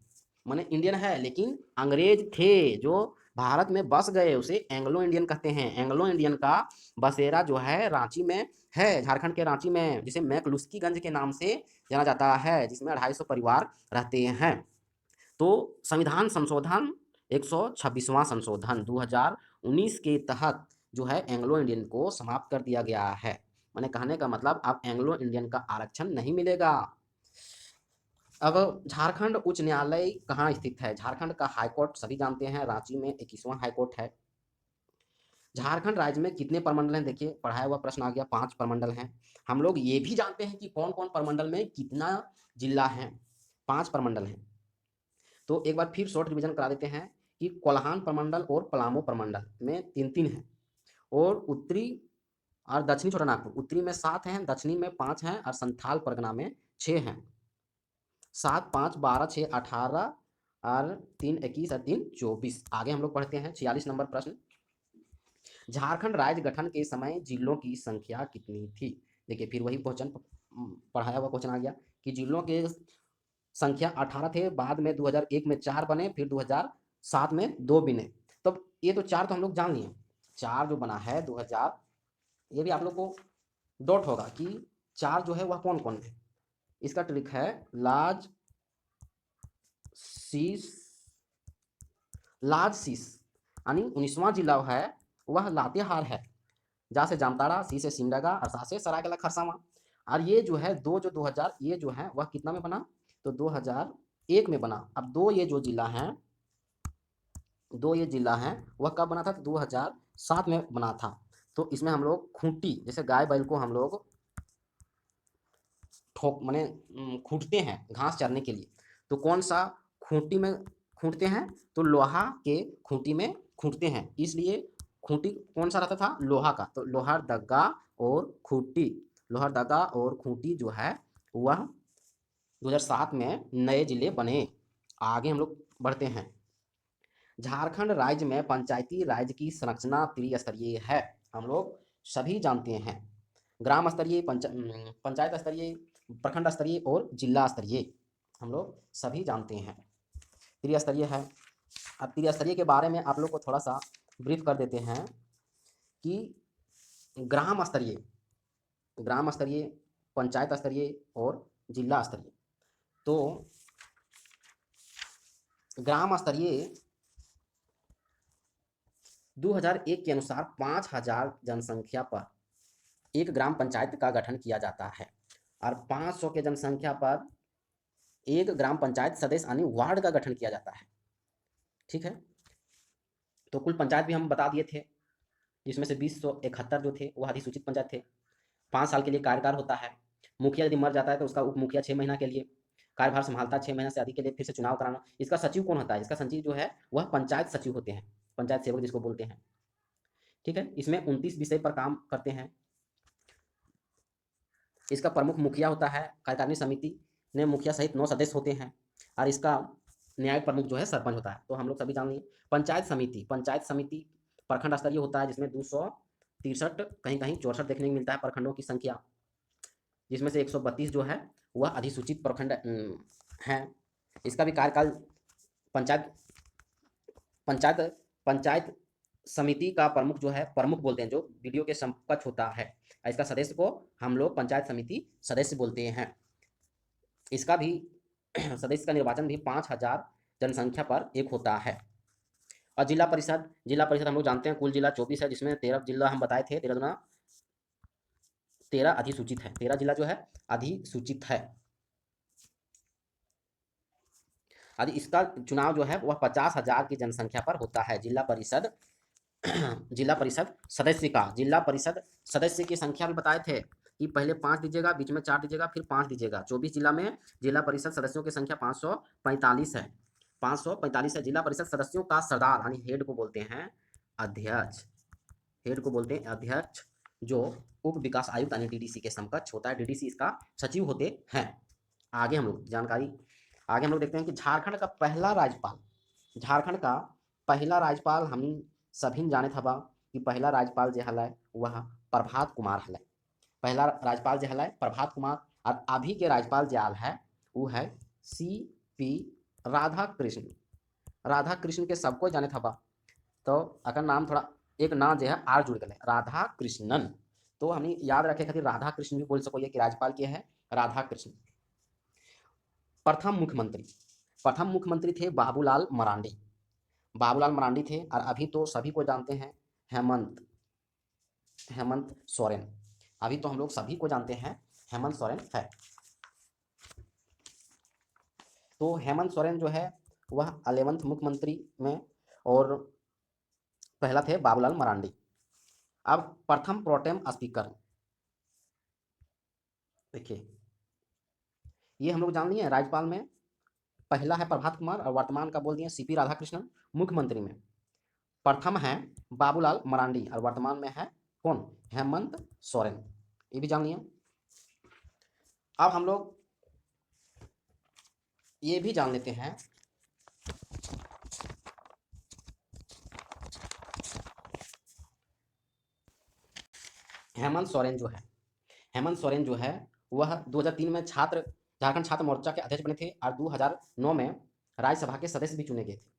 माने इंडियन है लेकिन अंग्रेज थे जो भारत में बस गए, उसे एंग्लो इंडियन कहते हैं। एंग्लो इंडियन का बसेरा जो है रांची में है, झारखंड के रांची में, जिसे मैकलुस्कीगंज के नाम से जाना जाता है, जिसमें 250 परिवार रहते हैं। तो संविधान संशोधन 126वां संशोधन 2019 के तहत जो है एंग्लो इंडियन को समाप्त कर दिया गया है। मैंने कहने का मतलब अब एंग्लो इंडियन का आरक्षण नहीं मिलेगा। अब झारखंड उच्च न्यायालय कहाँ स्थित है? झारखंड का हाईकोर्ट सभी जानते हैं, रांची में 21वां हाईकोर्ट है। झारखंड राज्य में कितने प्रमंडल हैं? देखिए पढ़ाया हुआ प्रश्न आ गया, 5 प्रमंडल हैं। हम लोग ये भी जानते हैं कि कौन कौन प्रमंडल में कितना जिला है। 5 प्रमंडल हैं। तो एक बार फिर शॉर्ट रिवीजन करा देते हैं कि कोल्हान प्रमंडल और पलामू प्रमंडल में 3-3 हैं, और उत्तरी और दक्षिणी छोटानागपुर, उत्तरी में 7 हैं, दक्षिणी में 5 हैं, और संथाल परगना में 6 हैं। 7, 5, 12, 6, 18 और 3, 21 और 3, 24। आगे हम लोग पढ़ते हैं 46 नंबर प्रश्न। झारखंड राज्य गठन के समय जिलों की संख्या कितनी थी? देखिए फिर वही क्वेश्चन, पढ़ाया हुआ क्वेश्चन आ गया कि जिलों के संख्या 18 थे, बाद में 2001 में 4 बने, फिर 2007 में 2 बने। तब ये तो 4 तो हम लोग जान लिए। 4 जो बना है 2000, ये भी आप लोग को डाउट होगा कि 4 जो है वह कौन कौन है। इसका ट्रिक है लार्ज शीश, लार्ज शीश यानी 19वां जिला है वह लातेहार है, जा से जामताड़ा, सी से सिमडेगा और सा से सरायकेला खरसावां। और ये जो है दो जो 2000 ये जो है वह कितना में बना? तो 2001 में बना। अब दो ये जो जिला हैं, दो ये जिला हैं वह कब बना था? तो 2007 में बना था। तो इसमें हम लोग खूंटी, जैसे गाय बैल को हम लोग ठोक माने खूंटते हैं घास चरने के लिए, तो कौन सा खूंटी में खूंटते हैं? तो लोहा के खूंटी में खूंटते हैं, इसलिए खूंटी कौन सा रहता था? लोहा का। तो लोहरदगा और खूंटी, लोहरदगा और खूंटी जो है वह 2007 में नए जिले बने। आगे हम लोग बढ़ते हैं। झारखंड राज्य में पंचायती राज की संरचना त्रिस्तरीय है, हम लोग सभी जानते हैं। ग्राम स्तरीय, पंचायत स्तरीय, प्रखंड स्तरीय और जिला स्तरीय, हम लोग सभी जानते हैं। त्रिस्तरीय है। अब त्रिस्तरीय के बारे में आप लोग को थोड़ा सा ब्रीफ कर देते हैं कि ग्राम स्तरीय, ग्राम स्तरीय, पंचायत स्तरीय और जिला स्तरीय। तो ग्राम स्तरीय 2001 के अनुसार 5000 जनसंख्या पर एक ग्राम पंचायत का गठन किया जाता है, और 500 के जनसंख्या पर एक ग्राम पंचायत सदस्य यानी वार्ड का गठन किया जाता है। ठीक है, तो कुल पंचायत भी हम बता दिए थे, जिसमें से 2071 जो थे वह अधिसूचित पंचायत थे। 5 साल के लिए कार्यकाल होता है। मुखिया यदि मर जाता है तो उसका उप मुखिया 6 महीना के लिए कार्यभार संभालता है, 6 महीना से अधिक के लिए फिर से चुनाव कराना। इसका सचिव कौन होता है? इसका सचिव जो है वह पंचायत सचिव होते हैं, पंचायत सेवक जिसको बोलते हैं। ठीक है, इसमें 29 विषय पर काम करते हैं। इसका प्रमुख मुखिया होता है, कार्यकारिणी समिति में मुखिया सहित 9 सदस्य होते हैं, और इसका न्यायिक प्रमुख जो है सरपंच होता है। तो हम लोग सभी जान लिए। पंचायत समिति, पंचायत समिति प्रखंड स्तरीय होता है, जिसमें 263, कहीं कहीं 64 देखने को मिलता है प्रखंडों की संख्या, जिसमें से 132 जो है वह अधिसूचित प्रखंड हैं। इसका भी कार्यकाल पंचायत पंचायत पंचायत समिति का प्रमुख जो है, प्रमुख बोलते हैं, जो वीडियो के समकक्ष होता है। इसका सदस्य को हम लोग पंचायत समिति सदस्य बोलते हैं। इसका भी सदस्य का निर्वाचन भी 5000 जनसंख्या पर एक होता है। और जिला परिषद, जिला परिषद हम लोग जानते हैं कुल जिला 24 है, जिसमें 13 जिला हम बताए थे, 13 गुना 13 अधिसूचित है, 13 जिला जो है अधिसूचित है। यदि इसका चुनाव जो है वह 50,000 की जनसंख्या पर होता है। जिला परिषद सदस्य की संख्या भी बताए थे कि पहले 5 दीजिएगा, बीच में 4 दीजिएगा, फिर 5 दीजिएगा। 24 जिला में जिला परिषद सदस्यों की संख्या 545 है। 545 है। जिला परिषद सदस्यों का सरदार यानी हेड को बोलते हैं अध्यक्ष। हेड को बोलते हैं अध्यक्ष, जो उप विकास आयुक्त यानी डीडीसी के समकक्ष होता है। डीडीसी इसका सचिव होते हैं। आगे हम लोग जानकारी आगे हम लोग देखते हैं कि झारखंड का पहला राज्यपाल हम सभी जाने था कि पहला राज्यपाल जो हलै वह प्रभात कुमार हलै। पहला राज्यपाल जो हलै प्रभात कुमार। और अभी के राज्यपाल जो आल है वो है CP राधाकृष्ण। राधाकृष्ण के सबको जाने था। तो अगर नाम थोड़ा एक नाम जो है आर जुड़ गए राधा कृष्णन, तो हमें याद रखे खातिर राधा कृष्ण भी बोल सको कि राज्यपाल के है राधा कृष्ण। प्रथम मुख्यमंत्री थे बाबूलाल मरांडी। बाबूलाल मरांडी थे। और अभी तो सभी को जानते हैं हेमंत सोरेन। अभी तो हम लोग सभी को जानते हैं हेमंत सोरेन है। तो हेमंत सोरेन जो है वह 11वें मुख्यमंत्री में, और पहला थे बाबूलाल मरांडी। अब प्रथम प्रोटेम स्पीकर देखिए, ये हम लोग जान लिए राज्यपाल में पहला है प्रभात कुमार और वर्तमान का बोल दिए CP राधाकृष्णन। मुख्यमंत्री में प्रथम है बाबूलाल मरांडी और वर्तमान में है कौन, हेमंत सोरेन। ये भी जान लिए। अब हम लोग ये भी जान लेते हैं हेमंत सोरेन जो है वह 2003 में झारखंड छात्र मोर्चा के अध्यक्ष बने थे और 2009 में राज्यसभा के सदस्य भी चुने गए थे।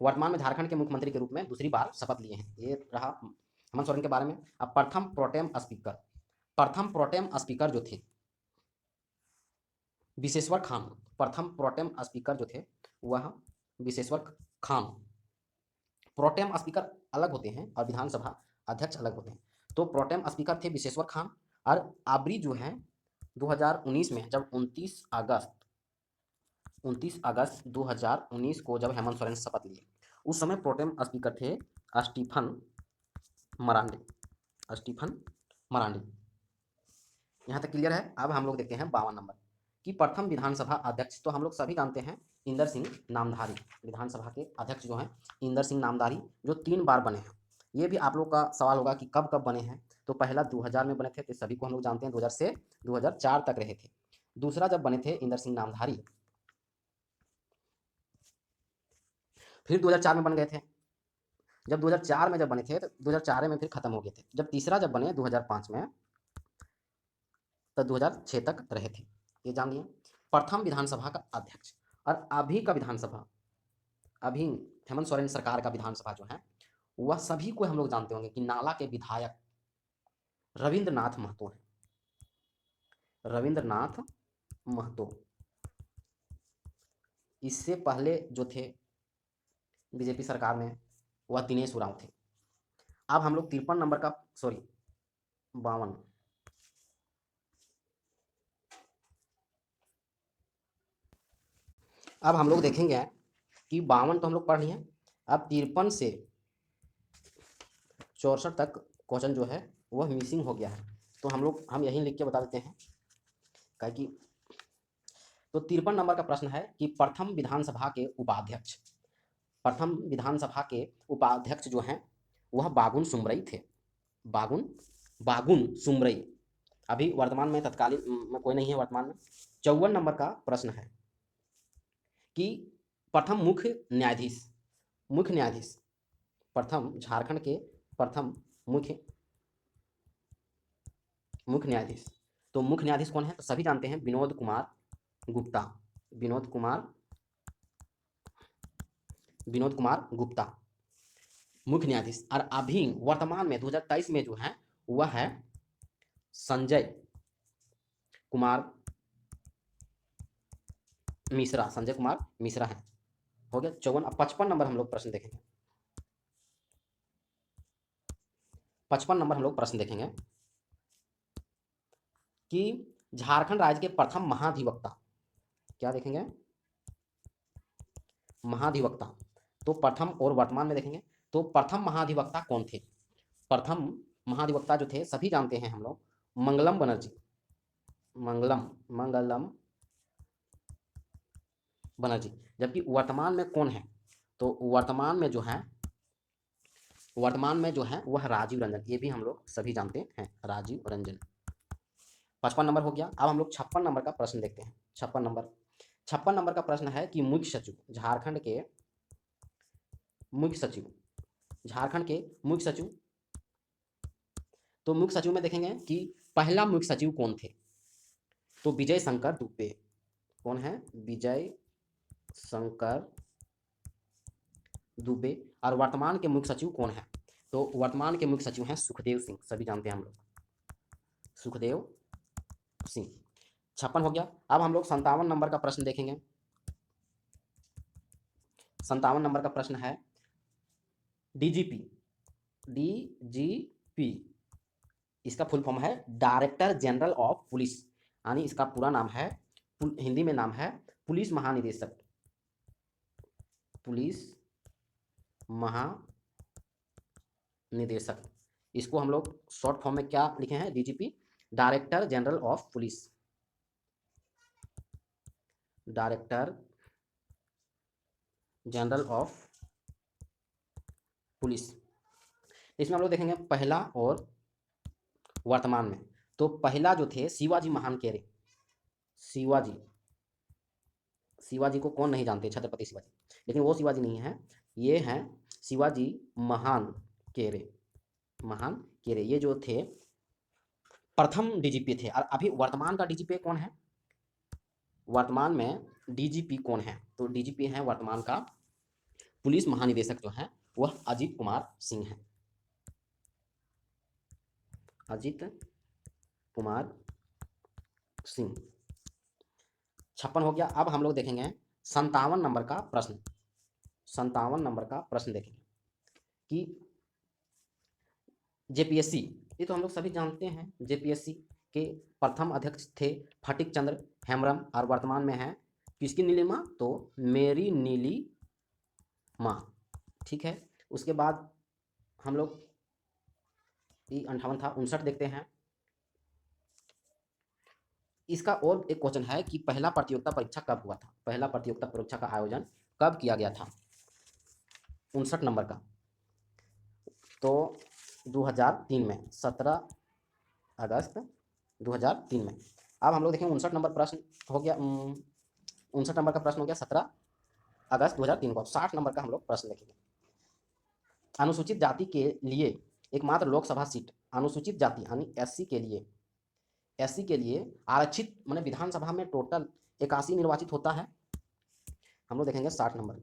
वर्तमान में झारखंड के मुख्यमंत्री के रूप में दूसरी बार शपथ लिए हैं। ये रहा हेमंत सोरेन के बारे में। अब प्रथम प्रोटेम स्पीकर जो थे विशेश्वर खान। प्रथम प्रोटेम स्पीकर जो थे वह विशेश्वर खान। प्रोटेम स्पीकर अलग होते हैं और विधानसभा अध्यक्ष अलग होते हैं। तो प्रोटेम स्पीकर थे विशेश्वर खान। और आबरी जो है 2019 में जब 29 अगस्त 2019 को जब हेमंत सोरेन शपथ लिए, उस समय प्रोटेम स्पीकर थे स्टीफन मरांडी। यहाँ तक क्लियर है। अब हम लोग देखते हैं 52 नंबर कि प्रथम विधानसभा अध्यक्ष। तो हम लोग सभी जानते हैं इंदर सिंह नामधारी। विधानसभा के अध्यक्ष जो हैं इंदर सिंह नामधारी, जो 3 बार बने हैं। ये भी आप लोग का सवाल होगा कि कब कब बने हैं। तो पहला 2000 में बने थे, तो सभी को हम लोग जानते हैं 2000 से 2004 तक रहे थे। दूसरा जब बने थे इंदर सिंह नामधारी, फिर 2004 में बन गए थे। जब 2004 में जब बने थे तो 2004 में फिर खत्म हो गए थे। जब तीसरा जब बने 2005 में, तो 2006 तक रहे थे। ये जान लिए। प्रथम विधानसभा का अध्यक्ष। और अभी का विधानसभा, अभी हेमंत सोरेन सरकार का विधानसभा जो है वह सभी को हम लोग जानते होंगे कि नाला के विधायक रविंद्रनाथ महतो हैं। रविंद्रनाथ महतो। इससे पहले जो थे बीजेपी सरकार में वह दिनेश उरांव थे। अब हम लोग 53 नंबर का 52 अब हम लोग देखेंगे कि 52 तो हम लोग पढ़ लिए। अब 53 से 64 तक क्वेश्चन जो है वह मिसिंग हो गया है। तो हम यही लिख के बता देते हैं क्या कि, तो 53 नंबर का प्रश्न है कि प्रथम विधानसभा के उपाध्यक्ष जो हैं वह बागुन सुमरई थे। बागुन सुमरई। अभी वर्तमान में तत्कालीन में कोई नहीं है वर्तमान में। 54 नंबर का प्रश्न है कि प्रथम मुख्य न्यायाधीश प्रथम झारखंड के प्रथम मुख्य न्यायाधीश। तो मुख्य न्यायाधीश कौन है? तो सभी जानते हैं विनोद कुमार गुप्ता मुख्य न्यायाधीश। और अभी वर्तमान में 2023 में जो है वह है संजय कुमार मिश्रा है। हो गया 54। अब 55 नंबर हम लोग प्रश्न देखेंगे। 55 नंबर हम लोग प्रश्न देखेंगे कि झारखंड राज्य के प्रथम महाधिवक्ता, क्या देखेंगे? महाधिवक्ता, तो प्रथम और वर्तमान में देखेंगे तो प्रथम महाधिवक्ता कौन थे? प्रथम महाधिवक्ता जो थे सभी जानते हैं हम लोग, मंगलम बनर्जी, मंगलम मंगलम बनर्जी। जबकि वर्तमान में कौन है? तो वर्तमान में जो है वह राजीव रंजन, ये भी हम लोग सभी जानते हैं, राजीव रंजन। 55 नंबर हो गया। अब हम लोग 56 नंबर का प्रश्न देखते हैं। 56 नंबर का प्रश्न है कि मुख्य सचिव, झारखंड के मुख्य सचिव, तो मुख्य सचिव में देखेंगे कि पहला मुख्य सचिव कौन थे? तो विजय शंकर दुबे। कौन है? विजय शंकर दुबे। और वर्तमान के मुख्य सचिव कौन है? तो वर्तमान के मुख्य सचिव हैं सुखदेव सिंह, सभी जानते हैं हम लोग, सुखदेव सिंह। 56 हो गया। अब हम लोग 57 नंबर का प्रश्न देखेंगे। 57 नंबर का प्रश्न है डीजीपी, डीजीपी इसका फुल फॉर्म है डायरेक्टर जनरल ऑफ पुलिस, यानी इसका पूरा नाम है, हिंदी में नाम है पुलिस महानिदेशक, पुलिस महानिदेशक। इसको हम लोग शॉर्ट फॉर्म में क्या लिखे हैं? DGP, director general of police, director general of police. इसमें हम लोग देखेंगे पहला और वर्तमान में। तो पहला जो थे शिवाजी महान केरे, शिवाजी को कौन नहीं जानते, छत्रपति शिवाजी, लेकिन वो शिवाजी नहीं है, ये हैं शिवाजी महान केरे, ये जो थे प्रथम डीजीपी थे। और अभी वर्तमान का डीजीपी कौन है? वर्तमान में डीजीपी कौन है? तो डीजीपी है वर्तमान का, पुलिस महानिदेशक जो है वह अजीत कुमार सिंह है, अजीत कुमार सिंह। 56 हो गया। अब हम लोग देखेंगे 57 नंबर का प्रश्न, 57 नंबर का प्रश्न देखेंगे कि जेपीएससी, ये तो हम लोग सभी जानते हैं, जेपीएससी के प्रथम अध्यक्ष थे फटिक चंद्र हेम्ब्रम, और वर्तमान में है किसकी नीलिमा? तो मेरी नीली माँ, ठीक है। उसके बाद हम लोग 58 था, 59 देखते हैं। इसका और एक क्वेश्चन है कि पहला प्रतियोगिता परीक्षा कब हुआ था? पहला प्रतियोगिता परीक्षा का आयोजन कब किया गया था? 59 नंबर का, तो 2003 में, 17 अगस्त 2003 में। अब हम लोग देखेंगे 59 नंबर प्रश्न हो गया, 59 नंबर का प्रश्न हो गया 17 अगस्त 2003 को। 60 नंबर का हम लोग प्रश्न देखेंगे। अनुसूचित जाति के लिए एकमात्र लोकसभा सीट, अनुसूचित जाति यानी एससी के लिए आरक्षित, माने विधानसभा में टोटल 81 निर्वाचित होता है। हम लोग देखेंगे 60 नंबर,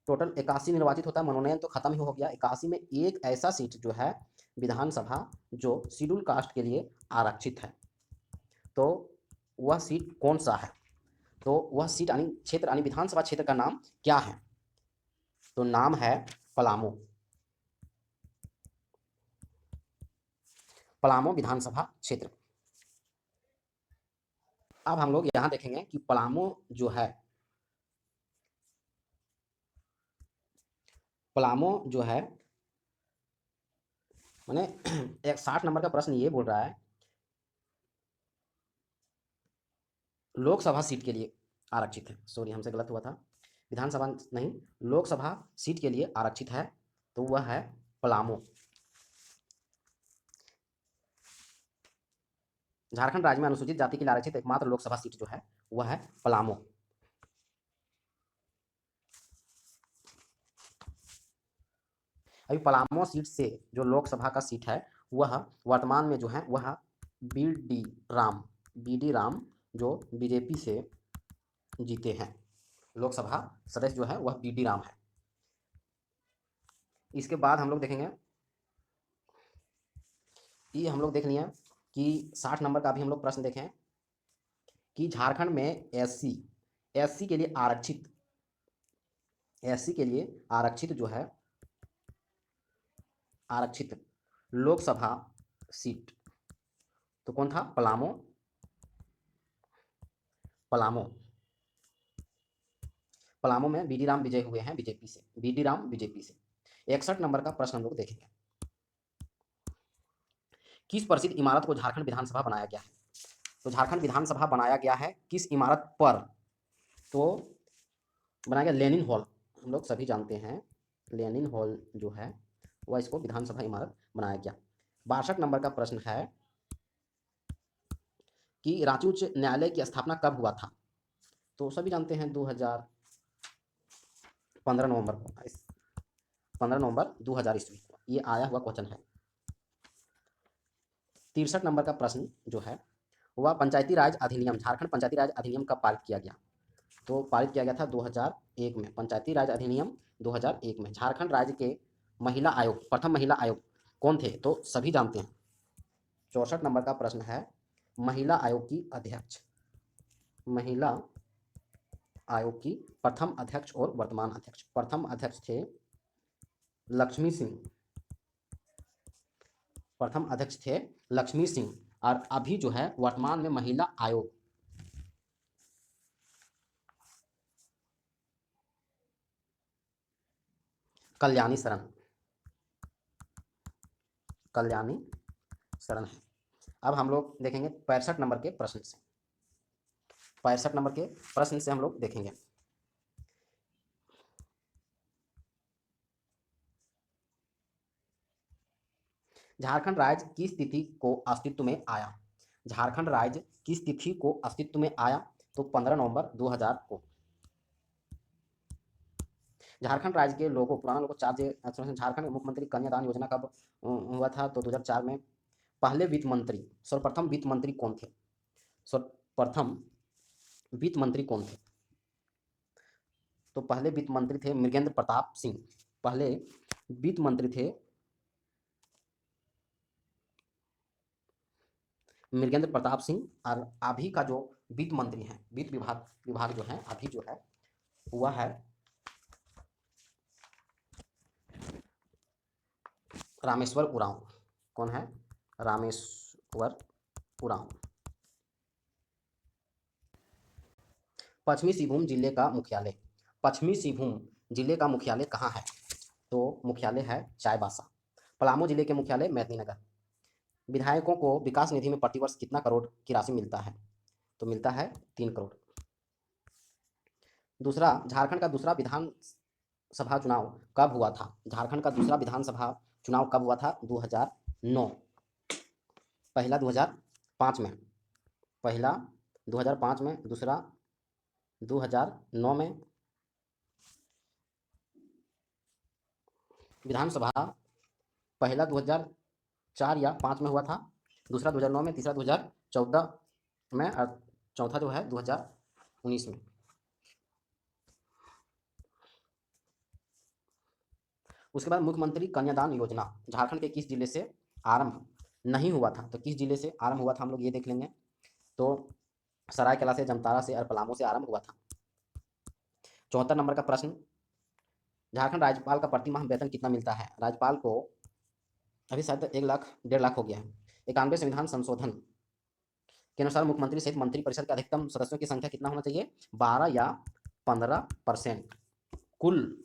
टोटल 81 निर्वाचित होता है, मनोनयन तो खत्म ही हो गया। 81 में एक ऐसा सीट जो है विधानसभा जो शेड्यूल कास्ट के लिए आरक्षित है, तो वह सीट कौन सा है? तो वह सीट यानी क्षेत्र यानी विधानसभा क्षेत्र का नाम क्या है? तो नाम है पलामू, पलामू विधानसभा क्षेत्र। अब हम लोग यहां देखेंगे कि पलामू जो है, माने 60 नंबर का प्रश्न ये बोल रहा है लोकसभा सीट के लिए आरक्षित है, सॉरी हमसे गलत हुआ था, विधानसभा नहीं, लोकसभा सीट के लिए आरक्षित है, तो वह है पलामू। झारखंड राज्य में अनुसूचित जाति के लिए आरक्षित एकमात्र लोकसभा सीट जो है वह है पलामू। अभी पलामू सीट से जो लोकसभा का सीट है वह वर्तमान में जो है वह बी डी राम जो बीजेपी से जीते हैं, लोकसभा सदस्य जो है वह बी डी राम है। इसके बाद हम लोग देखेंगे, ये हम लोग देख लिए कि 60 नंबर का भी हम लोग प्रश्न देखें कि झारखंड में एससी के लिए आरक्षित जो है आरक्षित लोकसभा सीट, तो कौन था? पलामू। पलामू में बीडी राम विजय हुए हैं बीजेपी से, बीडी राम बीजेपी से। 61 नंबर का प्रश्न हम लोग देखेंगे। किस प्रसिद्ध इमारत को झारखंड विधानसभा बनाया गया है? तो झारखंड विधानसभा बनाया गया है किस इमारत पर? तो बनाया गया लेनिन हॉल, हम लोग सभी जानते हैं लेनिन हॉल जो है वह इसको विधानसभा इमारत बनाया गया। 62 नंबर का प्रश्न है कि रांची उच्च न्यायालय की स्थापना कब हुआ था? तो सभी जानते हैं 2015 नवंबर को, 15 नवंबर 2000 ईस्वी को ये आया हुआ क्वेश्चन है। 63 नंबर का प्रश्न जो है वह पंचायती राज अधिनियम, झारखंड पंचायती राज अधिनियम कब पारित किया गया? तो पारित किया गया था 2001 में, पंचायती राज अधिनियम 2001 में। झारखंड राज्य के महिला आयोग, प्रथम महिला आयोग कौन थे? तो सभी जानते हैं। 64 नंबर का प्रश्न है महिला आयोग की अध्यक्ष, महिला आयोग की प्रथम अध्यक्ष और वर्तमान अध्यक्ष। प्रथम अध्यक्ष थे लक्ष्मी सिंह, प्रथम अध्यक्ष थे लक्ष्मी सिंह, और अभी जो है वर्तमान में महिला आयोग कल्याणी शरण, कल्याणी शरण है। अब हम लोग देखेंगे 65 नंबर के प्रश्न से, 65 नंबर के प्रश्न से हम लोग देखेंगे। झारखंड राज्य किस तिथि को अस्तित्व में आया? झारखंड राज्य किस तिथि को अस्तित्व में आया? तो 15 नवंबर 2000 को। झारखंड राज्य के लोगों, पुराना लोगों चार्ज, झारखंड मुख्यमंत्री कन्यादान योजना कब हुआ था? तो 2004 में। पहले वित्त मंत्री, सर्वप्रथम वित्त मंत्री कौन थे? सर्वप्रथम वित्त मंत्री कौन थे? तो पहले वित्त मंत्री थे मृगेंद्र प्रताप सिंह, पहले वित्त मंत्री थे मृगेंद्र प्रताप सिंह। और अभी का जो वित्त मंत्री है, वित्त विभाग जो है अभी जो है हुआ है रामेश्वर उरांव। कौन है? रामेश्वर उरांव। पश्चिमी सिंहभूम जिले का मुख्यालय, पश्चिमी सिंहभूम जिले का मुख्यालय कहाँ है? तो मुख्यालय है चाईबासा। पलामू जिले के मुख्यालय मेदिनीनगर। विधायकों को विकास निधि में प्रतिवर्ष कितना करोड़ की राशि मिलता है? तो मिलता है 3 करोड़। दूसरा, झारखंड का दूसरा विधानसभा चुनाव कब हुआ था? झारखंड का दूसरा विधानसभा चुनाव कब हुआ था? 2009। पहला 2005 में, पहला 2005 में, दूसरा 2009 में। विधानसभा पहला 2004 या 5 में हुआ था, दूसरा 2009 में, तीसरा 2014 में, और चौथा जो है 2019 में। उसके बाद मुख्यमंत्री कन्यादान योजना झारखंड के किस जिले से आरंभ नहीं हुआ था? तो किस जिले से आरंभ हुआ था हम लोग ये देख लेंगे। तो सरायकेला से, जामताड़ा से और पलामू से आरंभ हुआ था। 74 नंबर का प्रश्न, झारखंड राज्यपाल का प्रति माह वेतन कितना मिलता है? राज्यपाल को अभी शायद 1 लाख 1.5 लाख हो गया है। 91 संविधान संशोधन के अनुसार मुख्यमंत्री सहित मंत्रिपरिषद के अधिकतम सदस्यों की संख्या कितना होना चाहिए? 12 या 15%। कुल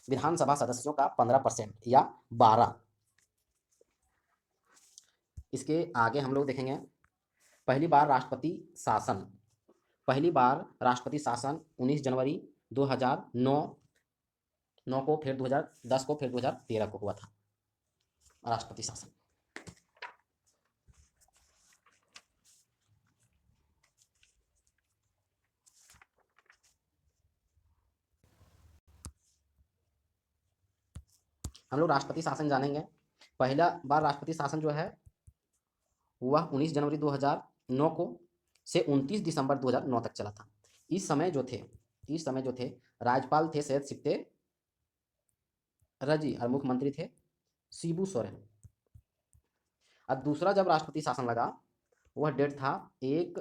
विधानसभा सदस्यों का 15% या 12। इसके आगे हम लोग देखेंगे पहली बार राष्ट्रपति शासन, पहली बार राष्ट्रपति शासन 19 जनवरी 2009 को, फिर 2010 को, फिर 2013 को हुआ था राष्ट्रपति शासन। हम लोग राष्ट्रपति शासन जानेंगे। पहला बार राष्ट्रपति शासन जो है हुआ 19 जनवरी 2009 को से 29 दिसंबर 2009 तक चला था। इस समय जो थे राज्यपाल थे सैयद सिप्ते रजी और मुख्यमंत्री थे शिबू सोरेन। और दूसरा जब राष्ट्रपति शासन लगा वह डेट था 1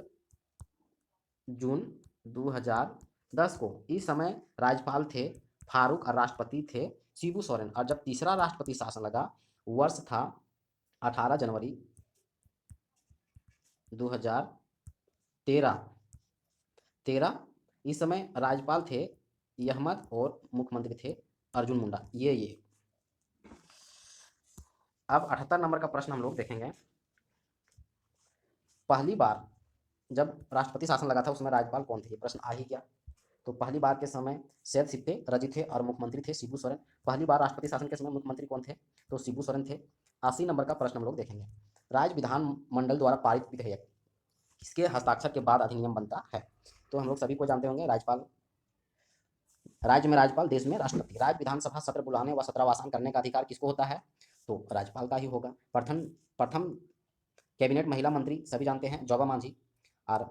जून 2010 को। इस समय राज्यपाल थे फारूक और राष्ट्रपति थे शिबू सोरेन। और जब तीसरा राष्ट्रपति शासन लगा वर्ष था 18 जनवरी 2013। इस समय राज्यपाल थे अहमद और मुख्यमंत्री थे अर्जुन मुंडा। ये अब 78 नंबर का प्रश्न हम लोग देखेंगे। पहली बार जब राष्ट्रपति शासन लगा था उसमें राज्यपाल कौन थे, ये प्रश्न आ ही गया। तो पहली बार के समय सैयद सिप्टे रजी थे और मुख्यमंत्री थे शिबू सोरेन। पहली बार राष्ट्रपति शासन के समय मुख्यमंत्री कौन थे, तो शिबू सोरेन थे। 80 नंबर का प्रश्न हम लोग देखेंगे। राज्य विधानमंडल द्वारा पारित विधेयक किसके हस्ताक्षर के बाद अधिनियम बनता है, तो हम लोग सभी को जानते होंगे राज्यपाल। राज्य में राज्यपाल, देश में राष्ट्रपति। राज्य विधानसभा सत्र बुलाने व सत्रावसान करने का अधिकार किसको होता है, तो राज्यपाल का ही होगा। प्रथम प्रथम कैबिनेट महिला मंत्री सभी जानते हैं जोबा मांझी, और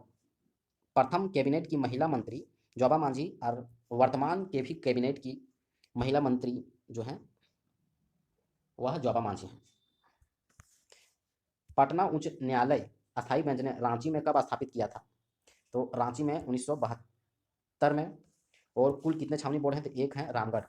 प्रथम कैबिनेट की महिला मंत्री जोबा मांझी, और वर्तमान के भी कैबिनेट की महिला मंत्री जो हैं वह जोबा मांझी हैं। पटना उच्च न्यायालय अस्थायी बेंच ने रांची में कब स्थापित किया था, तो रांची में 1972 में। और कुल कितने छावनी बोर्ड हैं, तो एक है रामगढ़।